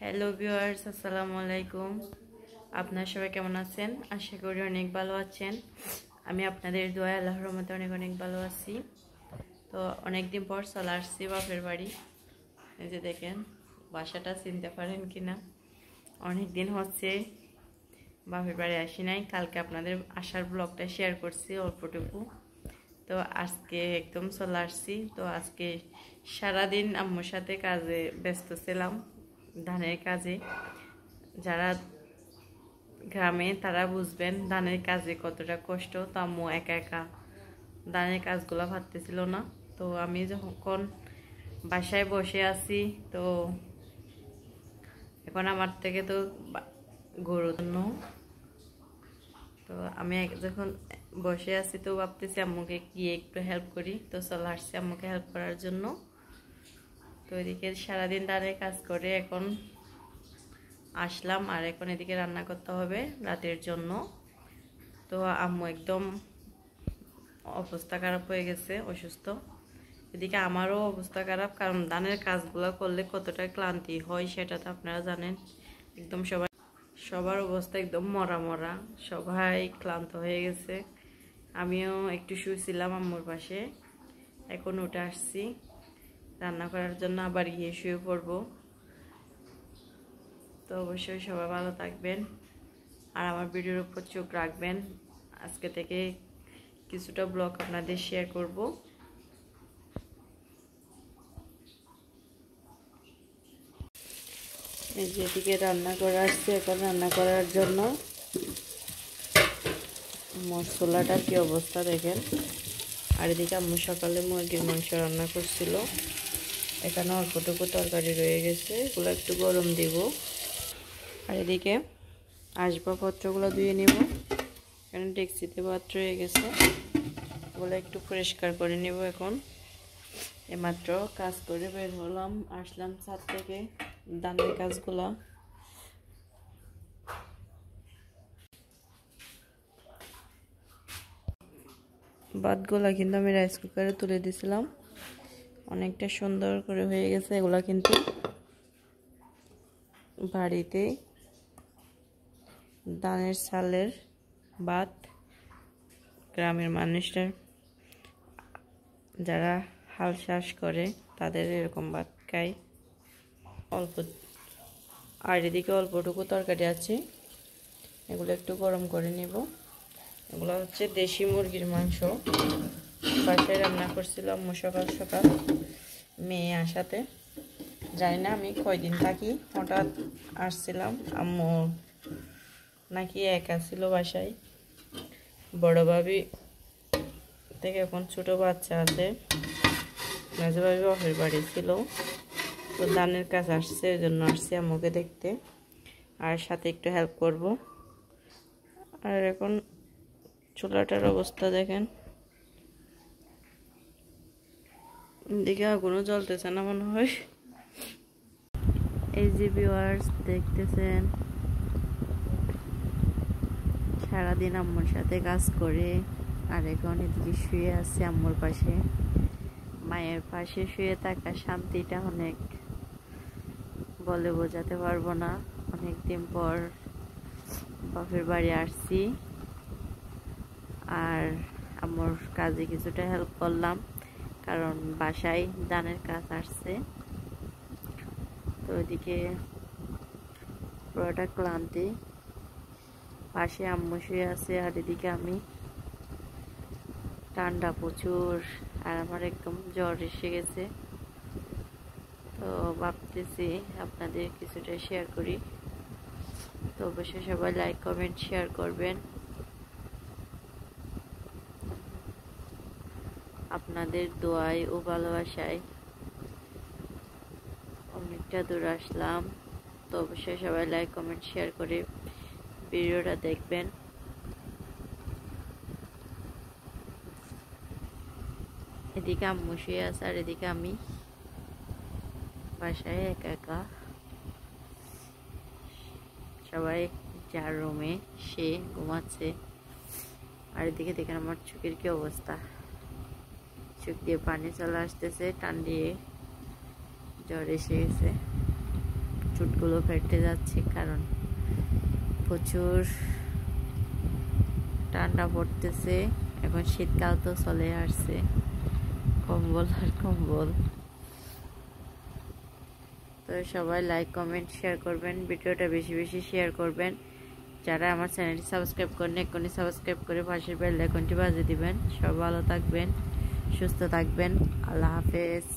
Hello viewers, আসসালামু আলাইকুম। আপনারা সবাই কেমন আছেন? আশা করি অনেক ভালো আছেন। আমি আপনাদের দোয়ায় আল্লাহর রহমতে অনেক অনেক ভালো আছি। তো অনেকদিন পর চলে আসছি বাপের বাড়ি। এই যে দেখেন, বাসাটা চিনতে পারেন কিনা। অনেক দিন হচ্ছে বাপের বাড়ি আসি নাই। কালকে আপনাদের আসার ব্লগটা শেয়ার করছি অল্পটুকু। তো আজকে একদম চলে আসছি। তো আজকে সারাদিন আম্মুর সাথে কাজে ব্যস্ত ছিলাম, ধানের কাজে। যারা গ্রামে তারা বুঝবেন ধানের কাজে কতটা কষ্ট। তো আম্মু একা একা ধানের কাজগুলো পারতেছিল না। তো আমি যখন বাসায় বসে আছি, তো এখন আমার থেকে তো গরুর জন্য, তো আমি যখন বসে আছি তো ভাবতেছি আম্মুকে গিয়ে একটু হেল্প করি। তো চলে আসছি আম্মুকে হেল্প করার জন্য। তো এদিকে সারাদিন ধানের কাজ করে এখন আসলাম, আর এখন এদিকে রান্না করতে হবে রাতের জন্য। তো আম্মু একদম অবস্থা খারাপ হয়ে গেছে, অসুস্থ। এদিকে আমারও অবস্থা খারাপ, কারণ ধানের কাজগুলো করলে কতটা ক্লান্তি হয় সেটা তো আপনারা জানেন। একদম সবার অবস্থা একদম মরা মরা, সবাই ক্লান্ত হয়ে গেছে। আমিও একটু শুয়েছিলাম আম্মুর পাশে, এখন উঠে আসছি রান্না করার জন্য, আবার গিয়ে শুয়ে পড়বো। তো অবশ্যই সবাই ভালো থাকবেন আর আমার ভিডিওর উপর চোখ রাখবেন। আজকে থেকে কিছুটা ব্লগ আপনাদের শেয়ার করব। এই যেদিকে রান্না করা আসছে, এখন রান্না করার জন্য মশলাটার কি অবস্থা দেখেন। আর এদিকে আম্মু সকালে মুরগির মাংস রান্না করছিল, এখানে অল্পটুকু তরকারি রয়ে গেছে, এগুলো একটু গরম দিব। আর এদিকে আসবাবপত্রগুলো ধুয়ে নিব। এখানে ডেকচিতে ভাত রয়ে গেছে, ওগুলো একটু পরিষ্কার করে নেব। এখন এইমাত্র কাজ করে বের হলাম, আসলাম ছাদ থেকে ধানের কাজগুলা। ভাতগুলা কিন্তু আমি রাইস কুকারে তুলে দিয়েছিলাম, অনেকটা সুন্দর করে হয়ে গেছে। এগুলা কিন্তু বাড়িতে ধানের চালের ভাত, গ্রামের মানুষরা যারা হাল চাষ করে তাদের এরকম ভাত খায় অল্প। আর এদিকে অল্পটুকু তরকারি আছে, এগুলো একটু গরম করে নিব। এগুলো হচ্ছে দেশি মুরগির মাংস, বাসায় রান্না করছিলাম সকাল সকাল মেয়ে আসাতে। জানি না আমি কয়দিন থাকি, হঠাৎ আসছিলাম। আম্মু নাকি একা ছিল বাসায়, বড় ভাবি থেকে এখন ছোট বাচ্চা আছে, মেজো ভাবি বাপের বাড়ি ছিল। তো ধানের কাজ আসছে, ওই জন্য আসছি আম্মুকে দেখতে, আর সাথে একটু হেল্প করব। আর এখন চুলাটার অবস্থা দেখেন, দিকে আগুনও জ্বলতেছে না মনে হয়। এই যে ভিউয়ার্স দেখতেছেন, সারাদিন আম্মুর সাথে কাজ করে আর এখন এদিকে শুয়ে আছি আম্মুর পাশে। মায়ের পাশে শুয়ে থাকা শান্তিটা অনেক বলে বোঝাতে পারবো না। অনেকদিন পর বাপের বাড়ি আসছি, আর আম্মুর কাজে কিছুটা হেল্প করলাম, কারণ বাসায় ধানের কাজ আসছে। তো ওইদিকে পুরোটা ক্লান্তি, পাশে আম্মু শুয়ে আছে আর এদিকে আমি। ঠান্ডা প্রচুর, আর আমার একদম জ্বর এসে গেছে। তো ভাবতেছি আপনাদের কিছুটা শেয়ার করি। তো অবশ্যই সবাই লাইক কমেন্ট শেয়ার করবেন। আপনাদের দোয়ায় ও ভালোবাসায় অনেকটা দূর আসলাম। তো অবশ্যই সবাই লাইক কমেন্ট শেয়ার করে ভিডিওটা দেখবেন। এদিকে আম্মু শুয়ে আছে আর এদিকে আমি বাসায় একা একা। সবাই যার রুমে সে ঘুমাচ্ছে। আর এদিকে দেখেন আমার চোখের কি অবস্থা, চোখ দিয়ে পানি চলে আসতেছে, টান দিয়ে জ্বর এসে গেছে। ঠোঁটগুলো ফেটে যাচ্ছে, কারণ প্রচুর ঠান্ডা পড়তেছে। এখন শীতকাল তো চলে আসছে, কম্বল আর কম্বল। তো সবাই লাইক কমেন্ট শেয়ার করবেন, ভিডিওটা বেশি বেশি শেয়ার করবেন। যারা আমার চ্যানেলটি সাবস্ক্রাইব করেন এক্ষুনি সাবস্ক্রাইব করে পাশের বেল আইকনটি বাজিয়ে দিবেন। সব ভালো থাকবেন, সুস্থ থাকবেন। আল্লাহ হাফেজ।